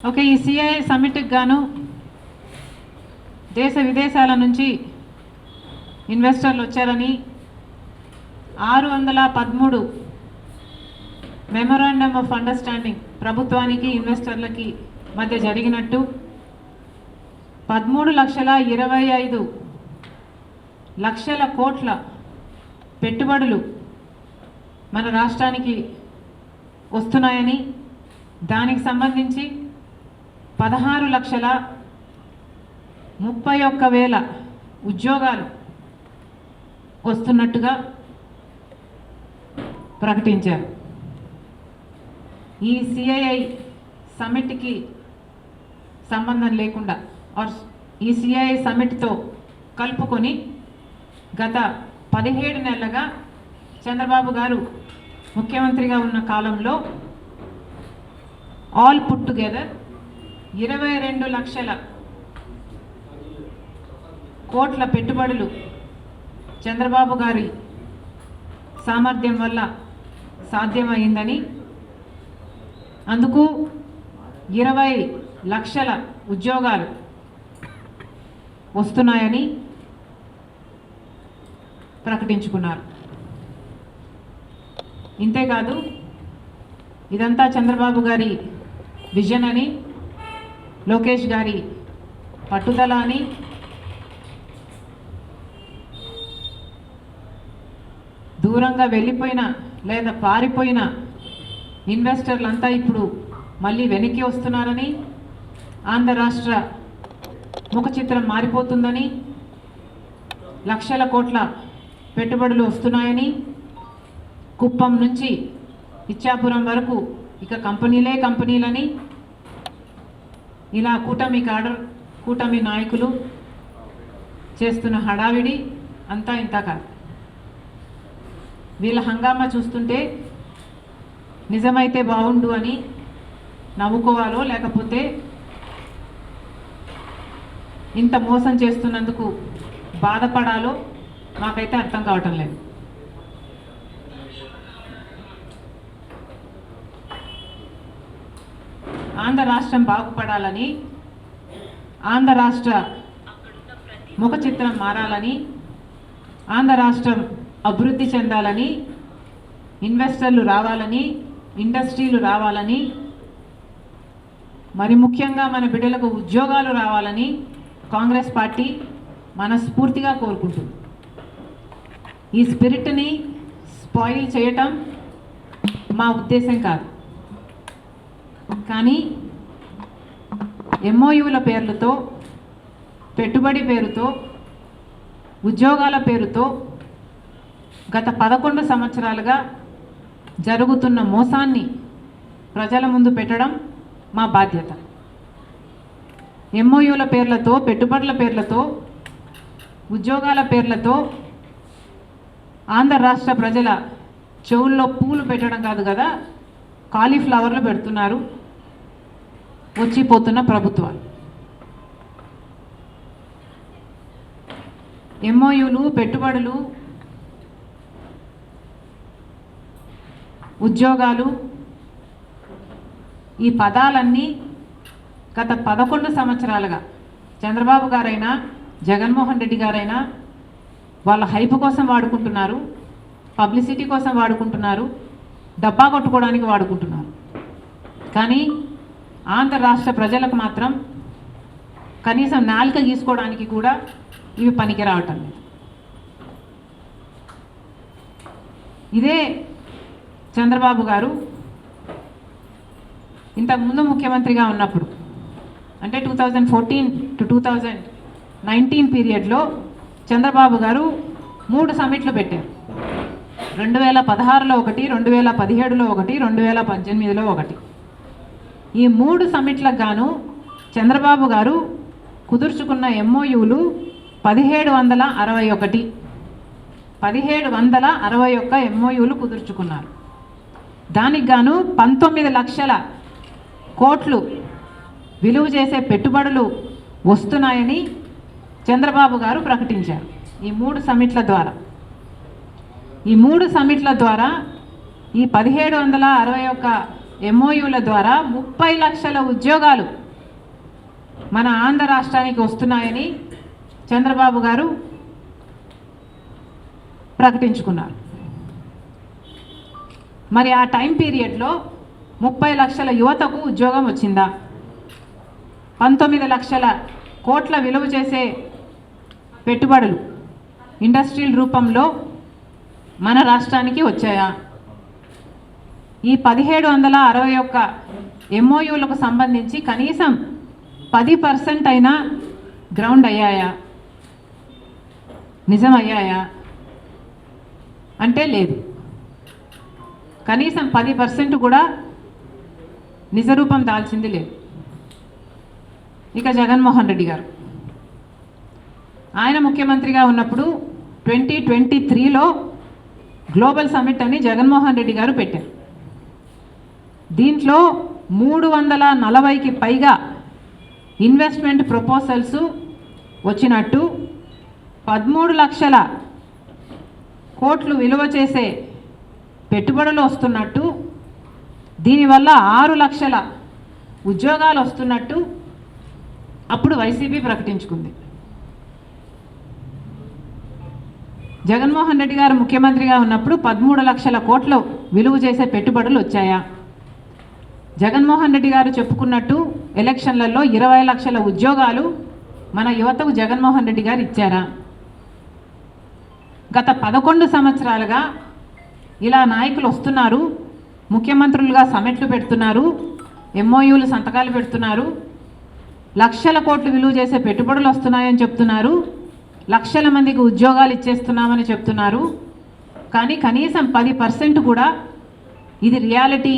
Okay, ఈ CII సమ్మిట్కి గాను దేశ విదేశాల నుంచి ఇన్వెస్టర్లు వచ్చారని 613 మెమోరాండమ్ ఆఫ్ అండర్స్టాండింగ్ ప్రభుత్వానికి ఇన్వెస్టర్లకి మధ్య జరిగినట్టు 13,25,00,000 కోట్ల పెట్టుబడులు మన రాష్ట్రానికి వస్తున్నాయని, దానికి సంబంధించి 16,31,000 ఉద్యోగాలు వస్తున్నట్టుగా ప్రకటించారు. ఈ సిఐఐ సమిట్కి సంబంధం లేకుండా ఈ సిఐఐ సమిట్తో కలుపుకొని గత 17 నెలలుగా చంద్రబాబు గారు ముఖ్యమంత్రిగా ఉన్న కాలంలో ఆల్ పుట్ టుగెదర్ 22 లక్షల కోట్ల పెట్టుబడులు చంద్రబాబు గారి సామర్థ్యం వల్ల సాధ్యమైందని, అందుకు 20 లక్షల ఉద్యోగాలు వస్తున్నాయని ప్రకటించుకున్నారు. ఇంతేకాదు, ఇదంతా చంద్రబాబు గారి విజన్ అని, లోకేష్ గారి పట్టుదల అని, దూరంగా వెళ్ళిపోయిన లేదా పారిపోయిన ఇన్వెస్టర్లంతా ఇప్పుడు మళ్ళీ వెనక్కి వస్తున్నారని, ఆంధ్ర రాష్ట్ర ముఖ చిత్రం మారిపోతుందని, లక్షల కోట్ల పెట్టుబడులు వస్తున్నాయని, కుప్పం నుంచి ఇచ్చాపురం వరకు ఇక కంపెనీలని, ఇలా కూటమి నాయకులు చేస్తున్న హడావిడి అంతా ఇంత కాదు. వీళ్ళ హంగామా చూస్తుంటే నిజమైతే బాగుండు అని నవ్వుకోవాలో, లేకపోతే ఇంత మోసం చేస్తున్నందుకు బాధపడాలో మాకైతే అర్థం కావటం లేదు. ఆంధ్ర రాష్ట్రం బాగుపడాలని, ఆంధ్ర రాష్ట్ర ముఖ చిత్రం మారాలని, ఆంధ్ర రాష్ట్రం అభివృద్ధి చెందాలని, ఇన్వెస్టర్లు రావాలని, ఇండస్ట్రీలు రావాలని, మరి ముఖ్యంగా మన బిడ్డలకు ఉద్యోగాలు రావాలని కాంగ్రెస్ పార్టీ మనస్ఫూర్తిగా కోరుకుంటుంది. ఈ స్పిరిట్ని స్పాయిల్ చేయటం మా ఉద్దేశం కాదు. కానీ ఎంఓయూల పేర్లతో, పెట్టుబడి పేరుతో, ఉద్యోగాల పేరుతో గత 11 సంవత్సరాలుగా జరుగుతున్న మోసాన్ని ప్రజల ముందు పెట్టడం మా బాధ్యత. ఎంఓయూల పేర్లతో, పెట్టుబడుల పేర్లతో, ఉద్యోగాల పేర్లతో ఆంధ్ర రాష్ట్ర ప్రజల చెవుల్లో పూలు పెట్టడం కాదు కదా, కాలీఫ్లవర్లు పెడుతున్నారు వచ్చిపోతున్న ప్రభుత్వాలు. ఎంఓయూలు, పెట్టుబడులు, ఉద్యోగాలు, ఈ పదాలన్నీ గత 11 సంవత్సరాలుగా చంద్రబాబు గారైనా, జగన్మోహన్ రెడ్డి గారైనా వాళ్ళ హైప్ కోసం వాడుకుంటున్నారు, పబ్లిసిటీ కోసం వాడుకుంటున్నారు, డబ్బా కొట్టుకోవడానికి వాడుకుంటున్నారు. కానీ ఆంధ్ర రాష్ట్ర ప్రజలకు మాత్రం కనీసం నాలుక గీసుకోవడానికి కూడా ఇవి పనికి రావటం లేదు. ఇదే చంద్రబాబు గారు ఇంతకుముందు ముఖ్యమంత్రిగా ఉన్నప్పుడు, అంటే 2014 to 2019 పీరియడ్లో చంద్రబాబు గారు 3 సమిట్లు పెట్టారు. 2016లో ఒకటి, 2017లో ఒకటి, 2018లో ఒకటి. ఈ 3 సమిట్లకు గాను చంద్రబాబు గారు కుదుర్చుకున్న ఎంఓయూలు 1761 ఎంఓయూలు కుదుర్చుకున్నారు. దానికి గాను 19 లక్షల కోట్లు విలువ చేసే పెట్టుబడులు వస్తున్నాయని చంద్రబాబు గారు ప్రకటించారు. ఈ 3 సమిట్ల ద్వారా ఈ 1761 ఎంఓయూల ద్వారా 30 లక్షల ఉద్యోగాలు మన ఆంధ్ర రాష్ట్రానికి వస్తున్నాయని చంద్రబాబు గారు ప్రకటించుకున్నారు. మరి ఆ టైం పీరియడ్లో 30 లక్షల యువతకు ఉద్యోగం వచ్చిందా? 19 లక్షల కోట్ల విలువ చేసే పెట్టుబడులు ఇండస్ట్రియల్ రూపంలో మన రాష్ట్రానికి వచ్చాయా? ఈ 1761 ఎంఓయూలకు సంబంధించి కనీసం 10% అయినా గ్రౌండ్ అయ్యాయా, నిజం అయ్యాయా అంటే లేదు. కనీసం 10% కూడా నిజరూపం దాల్చింది లేదు. ఇక జగన్మోహన్ రెడ్డి గారు ఆయన ముఖ్యమంత్రిగా ఉన్నప్పుడు 2023లో గ్లోబల్ సమ్మిట్ అని జగన్మోహన్ రెడ్డి గారు పెట్టారు. దీంట్లో 340కి పైగా ఇన్వెస్ట్మెంట్ ప్రపోజల్స్ వచ్చినట్టు, 13 లక్షల కోట్లు విలువ చేసే పెట్టుబడులు వస్తున్నట్టు, దీనివల్ల 6 లక్షల ఉద్యోగాలు వస్తున్నట్టు అప్పుడు వైసీపీ ప్రకటించుకుంది. జగన్మోహన్ రెడ్డి గారు ముఖ్యమంత్రిగా ఉన్నప్పుడు 13 లక్షల కోట్లు విలువ చేసే పెట్టుబడులు వచ్చాయా? జగన్మోహన్ రెడ్డి గారు చెప్పుకున్నట్టు ఎలక్షన్లలో 20 లక్షల ఉద్యోగాలు మన యువతకు జగన్మోహన్ రెడ్డి గారు ఇచ్చారా? గత 11 సంవత్సరాలుగా ఇలా నాయకులు వస్తున్నారు, ముఖ్యమంత్రులుగా సమ్మిట్లు పెడుతున్నారు, ఎంఓయూలు సంతకాలు పెడుతున్నారు, లక్షల కోట్లు విలువ చేసే పెట్టుబడులు వస్తున్నాయని చెప్తున్నారు, లక్షల మందికి ఉద్యోగాలు ఇచ్చేస్తున్నామని చెప్తున్నారు. కానీ కనీసం 10% కూడా ఇది రియాలిటీలో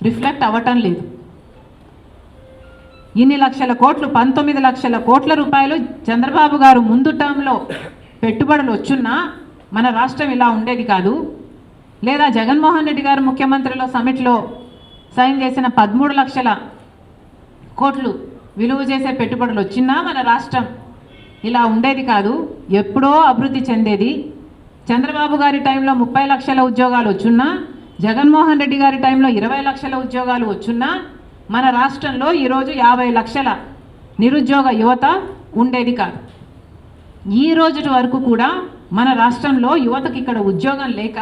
రిఫ్లెక్ట్ అవ్వటం లేదు. ఇన్ని లక్షల కోట్లు, 19 లక్షల కోట్ల రూపాయలు చంద్రబాబు గారు ముందు టర్మ్లో పెట్టుబడులు వచ్చున్నా మన రాష్ట్రం ఇలా ఉండేది కాదు. లేదా జగన్మోహన్ రెడ్డి గారు ముఖ్యమంత్రిలో సమిట్లో సైన్ చేసిన 13 లక్షల కోట్లు విలువ చేసే పెట్టుబడులు వచ్చినా మన రాష్ట్రం ఇలా ఉండేది కాదు, ఎప్పుడో అభివృద్ధి చెందేది. చంద్రబాబు గారి టైంలో 30 లక్షల ఉద్యోగాలు వచ్చున్నా, జగన్మోహన్ రెడ్డి గారి టైంలో 20 లక్షల ఉద్యోగాలు వచ్చున్నా మన రాష్ట్రంలో ఈరోజు 50 లక్షల నిరుద్యోగ యువత ఉండేది కాదు. ఈ రోజు వరకు కూడా మన రాష్ట్రంలో యువతకి ఇక్కడ ఉద్యోగం లేక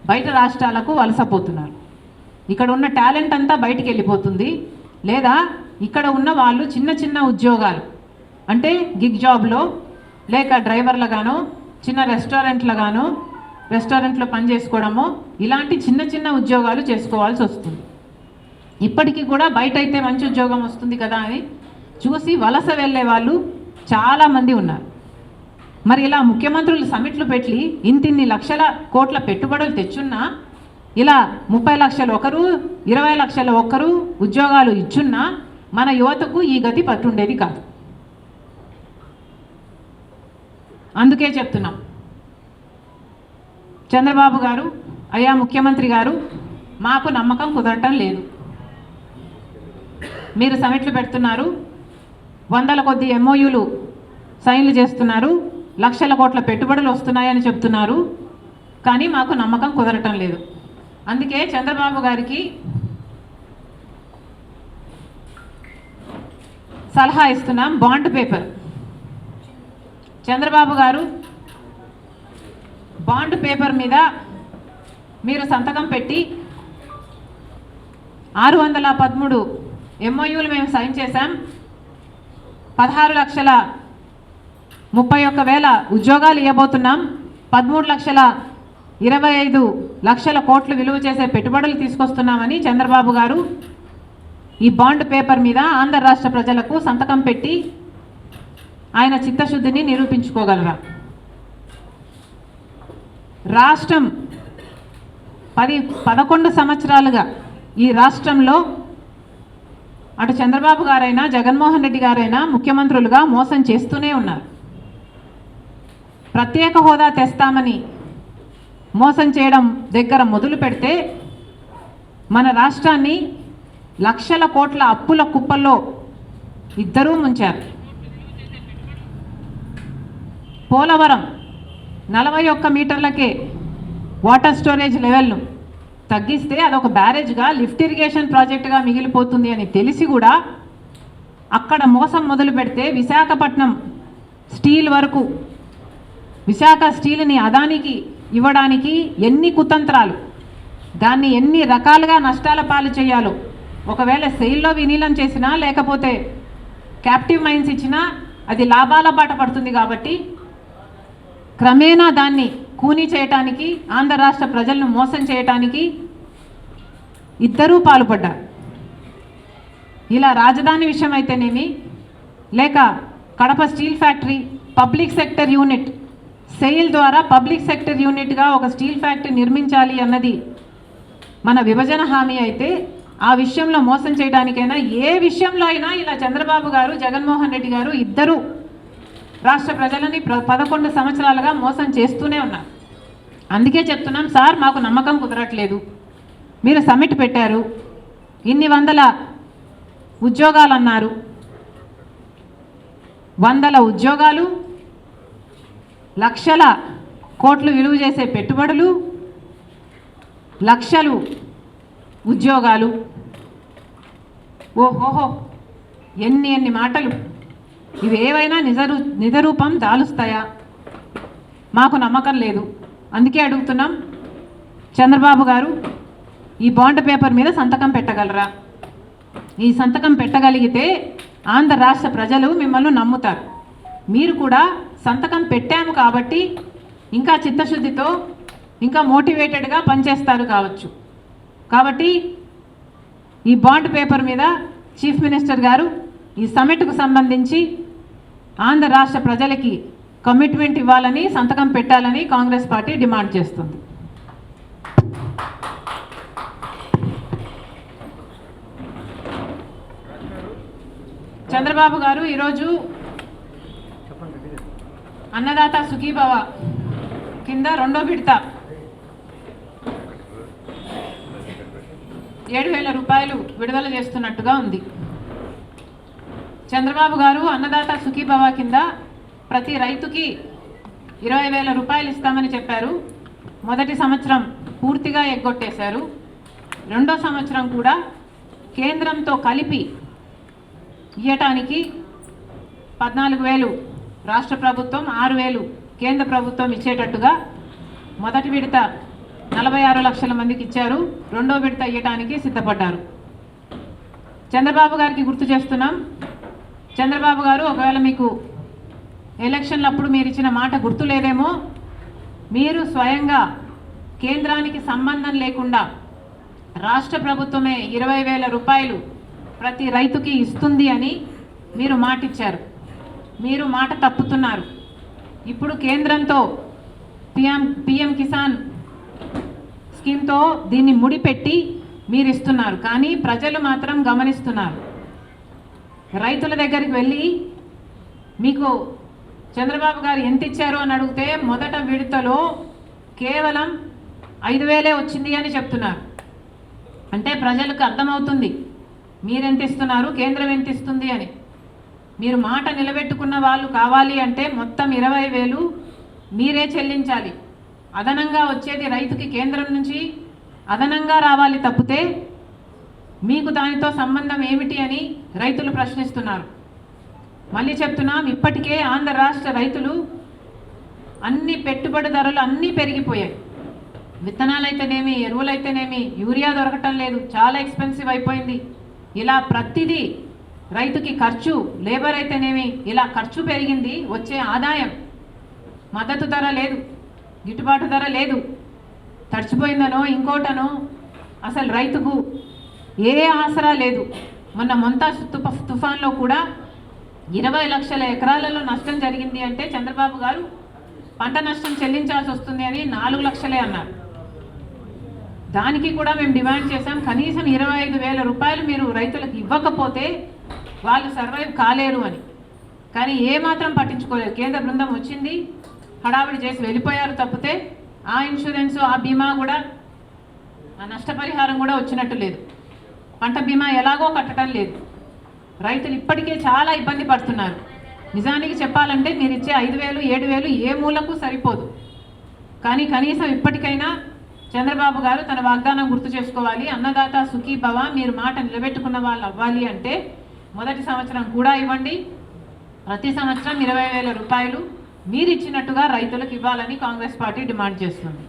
బయట రాష్ట్రాలకు వలసపోతున్నారు. ఇక్కడ ఉన్న టాలెంట్ అంతా బయటికి వెళ్ళిపోతుంది. లేదా ఇక్కడ ఉన్న వాళ్ళు చిన్న చిన్న ఉద్యోగాలు అంటే గిగ్ జాబ్లో లేక డ్రైవర్లుగానో చిన్న రెస్టారెంట్లో పని చేసుకోవడమో ఇలాంటి చిన్న చిన్న ఉద్యోగాలు చేసుకోవాల్సి వస్తుంది. ఇప్పటికీ కూడా బయట అయితే మంచి ఉద్యోగం వస్తుంది కదా అని చూసి వలస వెళ్ళే వాళ్ళు చాలామంది ఉన్నారు. మరి ఇలా ముఖ్యమంత్రులు సమిట్లు పెట్టి ఇంతిన్ని లక్షల కోట్ల పెట్టుబడులు తెచ్చున్నా, ఇలా 30 లక్షలు ఒకరు 20 లక్షలు ఒకరు ఉద్యోగాలు ఇచ్చున్నా మన యువతకు ఈ గతి పట్టుండేది కాదు. అందుకే చెప్తున్నాం, చంద్రబాబు గారు, అయ్యా ముఖ్యమంత్రి గారు, మాకు నమ్మకం కుదరటం లేదు. మీరు సమిట్లు పెడుతున్నారు, 100ల కొద్ది ఎంఓయూలు సైన్లు చేస్తున్నారు, లక్షల కోట్ల పెట్టుబడులు వస్తున్నాయని చెప్తున్నారు, కానీ మాకు నమ్మకం కుదరటం లేదు. అందుకే చంద్రబాబు గారికి సలహా ఇస్తున్నాం, బాండ్ పేపర్. చంద్రబాబు గారు బాండ్ పేపర్ మీద మీరు సంతకం పెట్టి 613 ఎంఓయూలు మేము సైన్ చేశాం, 16,31,000 ఉద్యోగాలు ఇవ్వబోతున్నాం, 13,25,00,000 కోట్లు విలువ చేసే పెట్టుబడులు తీసుకొస్తున్నామని చంద్రబాబు గారు ఈ బాండ్ పేపర్ మీద ఆంధ్ర రాష్ట్ర ప్రజలకు సంతకం పెట్టి ఆయన చిత్తశుద్ధిని నిరూపించుకోగలరా? రాష్ట్రం 11 సంవత్సరాలుగా ఈ రాష్ట్రంలో అటు చంద్రబాబు గారైనా జగన్మోహన్ రెడ్డి గారైనా ముఖ్యమంత్రులుగా మోసం చేస్తూనే ఉన్నారు. ప్రత్యేక హోదా తెస్తామని మోసం చేయడం దగ్గర మొదలు పెడితే మన రాష్ట్రాన్ని లక్షల కోట్ల అప్పుల కుప్పల్లో ఇద్దరూ ముంచారు. పోలవరం 41 మీటర్లకే వాటర్ స్టోరేజ్ లెవెల్ను తగ్గిస్తే అదొక బ్యారేజ్గా లిఫ్ట్ ఇరిగేషన్ ప్రాజెక్టుగా మిగిలిపోతుంది అని తెలిసి కూడా అక్కడ మోసం మొదలు పెడితే విశాఖపట్నం స్టీల్ వరకు విశాఖ స్టీల్ని అదానికి ఇవ్వడానికి ఎన్ని కుతంత్రాలు, దాన్ని ఎన్ని రకాలుగా నష్టాల పాలు చేయాలో, ఒకవేళ సెయిల్లో విలీనం చేసినా లేకపోతే క్యాప్టివ్ మైన్స్ ఇచ్చినా అది లాభాల బాట పడుతుంది. కాబట్టి క్రమేణా దాన్ని కూనీ చేయటానికి, ఆంధ్ర రాష్ట్ర ప్రజలను మోసం చేయటానికి ఇద్దరూ పాల్పడ్డారు. ఇలా రాజధాని విషయం అయితేనేమి, లేక Kadapa steel factory public sector unit SAIL ద్వారా పబ్లిక్ సెక్టర్ యూనిట్గా ఒక స్టీల్ ఫ్యాక్టరీ నిర్మించాలి అన్నది మన విభజన హామీ అయితే, ఆ విషయంలో మోసం చేయడానికైనా ఏ విషయంలో అయినా ఇలా చంద్రబాబు గారు, జగన్మోహన్ రెడ్డి గారు ఇద్దరు రాష్ట్ర ప్రజలని 11 సంవత్సరాలుగా మోసం చేస్తూనే ఉన్నారు. అందుకే చెప్తున్నాం సార్, మాకు నమ్మకం కుదరట్లేదు. మీరు సమ్మిట్ పెట్టారు, ఇన్ని వందల ఉద్యోగాలు అన్నారు, 100 ఉద్యోగాలు, లక్షల కోట్లు విలువ చేసే పెట్టుబడులు, లక్షలు ఉద్యోగాలు. ఓహోహో, ఎన్ని మాటలు! ఇవి ఏవైనా నిజరూపం దాలుస్తాయా? మాకు నమ్మకం లేదు. అందుకే అడుగుతున్నాం, చంద్రబాబు గారు ఈ బాండ్ పేపర్ మీద సంతకం పెట్టగలరా? ఈ సంతకం పెట్టగలిగితే ఆంధ్ర రాష్ట్ర ప్రజలు మిమ్మల్ని నమ్ముతారు. మీరు కూడా సంతకం పెట్టాము కాబట్టి ఇంకా చిత్తశుద్ధితో, ఇంకా మోటివేటెడ్గా పనిచేస్తారు కావచ్చు. కాబట్టి ఈ బాండ్ పేపర్ మీద చీఫ్ మినిస్టర్ గారు ఈ సమ్మిట్కు సంబంధించి ఆంధ్ర రాష్ట్ర ప్రజలకి కమిట్మెంట్ ఇవ్వాలని, సంతకం పెట్టాలని కాంగ్రెస్ పార్టీ డిమాండ్ చేస్తుంది. చంద్రబాబు గారు ఈరోజు అన్నదాత సుఖీభవ కింద 2వ విడత 7,000 రూపాయలు విడుదల చేస్తున్నట్టుగా ఉంది. చంద్రబాబు గారు అన్నదాత సుఖీభవ కింద ప్రతి రైతుకి 20,000 రూపాయలు ఇస్తామని చెప్పారు. మొదటి సంవత్సరం పూర్తిగా ఎగ్గొట్టేశారు. 2వ సంవత్సరం కూడా కేంద్రంతో కలిపి ఇవ్వటానికి 14,000 రాష్ట్ర ప్రభుత్వం, 6,000 కేంద్ర ప్రభుత్వం ఇచ్చేటట్టుగా మొదటి విడత 46 లక్షల మందికి ఇచ్చారు. 2వ విడత ఇవ్వటానికి సిద్ధపడ్డారు. చంద్రబాబు గారికి గుర్తు చేస్తున్నాం, చంద్రబాబు గారు ఒకవేళ మీకు ఎలక్షన్లప్పుడు మీరు ఇచ్చిన మాట గుర్తు లేదేమో, మీరు స్వయంగా కేంద్రానికి సంబంధం లేకుండా రాష్ట్ర ప్రభుత్వమే 20,000 రూపాయలు ప్రతి రైతుకి ఇస్తుంది అని మీరు మాట ఇచ్చారు. మీరు మాట తప్పుతున్నారు. ఇప్పుడు కేంద్రంతో పిఎం కిసాన్ స్కీమ్తో దీన్ని ముడిపెట్టి మీరు ఇస్తున్నారు. కానీ ప్రజలు మాత్రం గమనిస్తున్నారు. రైతుల దగ్గరికి వెళ్ళి మీకు చంద్రబాబు గారు ఎంత ఇచ్చారు అని అడిగితే మొదట విడతలో కేవలం 5,000 వచ్చింది అని చెప్తున్నారు. అంటే ప్రజలకు అర్థమవుతుంది మీరెంత ఇస్తున్నారు, కేంద్రం ఎంత ఇస్తుంది అని. మీరు మాట నిలబెట్టుకున్న వాళ్ళు కావాలి అంటే మొత్తం 20,000 మీరే చెల్లించాలి. అదనంగా వచ్చేది రైతుకి కేంద్రం నుంచి అదనంగా రావాలి తప్పితే మీకు దానితో సంబంధం ఏమిటి అని రైతులు ప్రశ్నిస్తున్నారు. మళ్ళీ చెప్తున్నాం, ఇప్పటికే ఆంధ్ర రాష్ట్ర రైతులు అన్ని పెట్టుబడి ధరలు అన్నీ పెరిగిపోయాయి. విత్తనాలు అయితేనేమి, ఎరువులు అయితేనేమి, యూరియా దొరకటం లేదు, చాలా ఎక్స్పెన్సివ్ అయిపోయింది. ఇలా ప్రతిదీ రైతుకి ఖర్చు, లేబర్ అయితేనేమి ఇలా ఖర్చు పెరిగింది. వచ్చే ఆదాయం, మద్దతు ధర లేదు, గిట్టుబాటు ధర లేదు, తడిచిపోయిందనో ఇంకోటనో అసలు రైతుకు ఏ ఆసరా లేదు. మొన్న మొంతాజ్ తుఫాన్లో కూడా 20 లక్షల ఎకరాలలో నష్టం జరిగింది అంటే చంద్రబాబు గారు పంట నష్టం చెల్లించాల్సి వస్తుంది అని 4 లక్షలే అన్నారు. దానికి కూడా మేము డిమాండ్ చేశాం, కనీసం 25,000 రూపాయలు మీరు రైతులకు ఇవ్వకపోతే వాళ్ళు సర్వైవ్ కాలేరు అని. కానీ ఏమాత్రం పట్టించుకోలేదు. కేంద్ర బృందం వచ్చింది, హడావిడి చేసి వెళ్ళిపోయారు తప్పితే ఆ ఇన్సూరెన్సు, ఆ బీమా కూడా, ఆ నష్టపరిహారం కూడా వచ్చినట్టు లేదు. పంట బీమా ఎలాగో కట్టడం లేదు. రైతులు ఇప్పటికే చాలా ఇబ్బంది పడుతున్నారు. నిజానికి చెప్పాలంటే మీరు ఇచ్చే 5,000, 7,000 ఏ మూలకు సరిపోదు. కానీ కనీసం ఇప్పటికైనా చంద్రబాబు గారు తన వాగ్దానం గుర్తు చేసుకోవాలి. అన్నదాత సుఖీ భవ, మీరు మాట నిలబెట్టుకున్న వాళ్ళు అవ్వాలి అంటే మొదటి సంవత్సరం కూడా ఇవ్వండి, ప్రతి సంవత్సరం 20,000 రూపాయలు మీరు ఇచ్చినట్టుగా రైతులకు ఇవ్వాలని కాంగ్రెస్ పార్టీ డిమాండ్ చేస్తుంది.